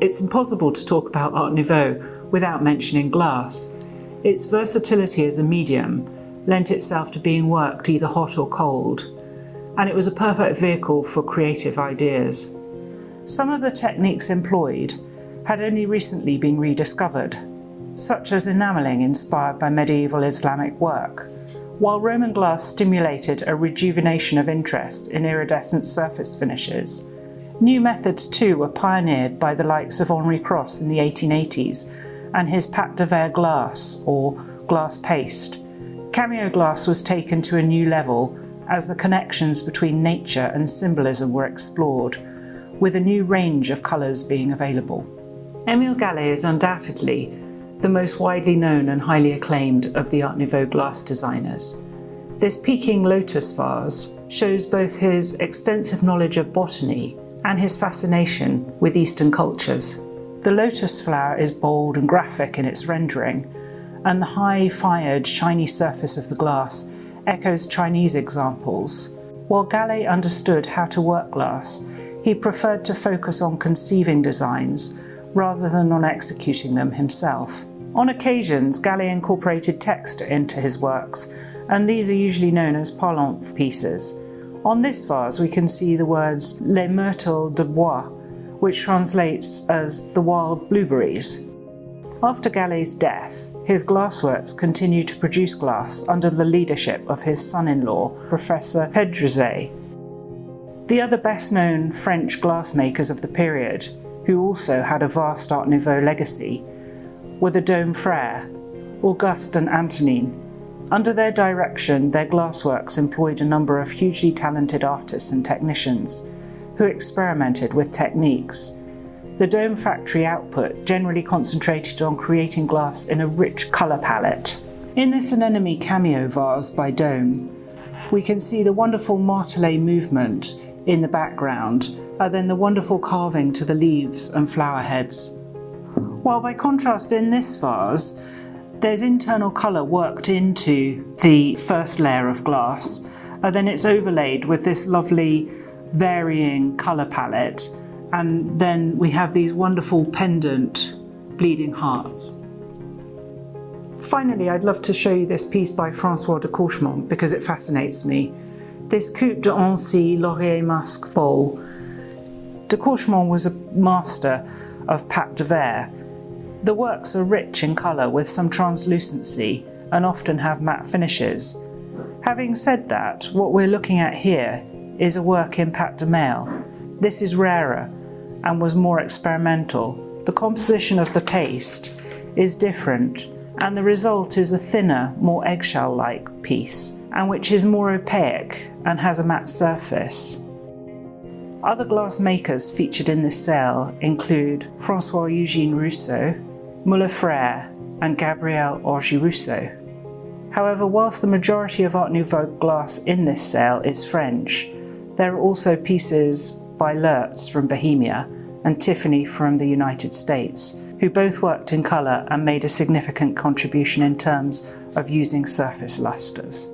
It's impossible to talk about Art Nouveau without mentioning glass. Its versatility as a medium lent itself to being worked either hot or cold, and it was a perfect vehicle for creative ideas. Some of the techniques employed had only recently been rediscovered, such as enamelling inspired by medieval Islamic work, while Roman glass stimulated a rejuvenation of interest in iridescent surface finishes. New methods too were pioneered by the likes of Henri Cross in the 1880s and his pâte de verre glass, or glass paste. Cameo glass was taken to a new level as the connections between nature and symbolism were explored, with a new range of colours being available. Émile Gallé is undoubtedly the most widely known and highly acclaimed of the Art Nouveau glass designers. This Peking lotus vase shows both his extensive knowledge of botany and his fascination with Eastern cultures. The lotus flower is bold and graphic in its rendering, and the high-fired, shiny surface of the glass echoes Chinese examples. While Gallé understood how to work glass, he preferred to focus on conceiving designs rather than on executing them himself. On occasions, Gallé incorporated text into his works, and these are usually known as parlant pieces. On this vase we can see the words Les myrtles de bois, which translates as the wild blueberries. After Gallé's death, his glassworks continued to produce glass under the leadership of his son-in-law, Professor Pedrezet. The other best-known French glassmakers of the period, who also had a vast Art Nouveau legacy, were the Dôme Frères, Auguste and Antonin. Under their direction, their glassworks employed a number of hugely talented artists and technicians who experimented with techniques. The Dôme factory output generally concentrated on creating glass in a rich colour palette. In this anemone cameo vase by Dôme, we can see the wonderful martelet movement in the background, and then the wonderful carving to the leaves and flower heads. While by contrast in this vase, there's internal colour worked into the first layer of glass, and then it's overlaid with this lovely varying colour palette, and then we have these wonderful pendant bleeding hearts. Finally, I'd love to show you this piece by François de Cauchemont because it fascinates me. This Coupe de Annecy Laurier Masque bowl. De Cauchemont was a master of pâte de verre. The works are rich in colour with some translucency and often have matte finishes. Having said that, what we're looking at here is a work in pâte de maille. This is rarer and was more experimental. The composition of the paste is different, and the result is a thinner, more eggshell-like piece, and which is more opaque and has a matte surface. Other glass makers featured in this sale include François-Eugène Rousseau, Muller Frère and Gabriel Auger-Rousseau. However, whilst the majority of Art Nouveau glass in this sale is French, there are also pieces by Lertz from Bohemia and Tiffany from the United States, who both worked in colour and made a significant contribution in terms of using surface lustres.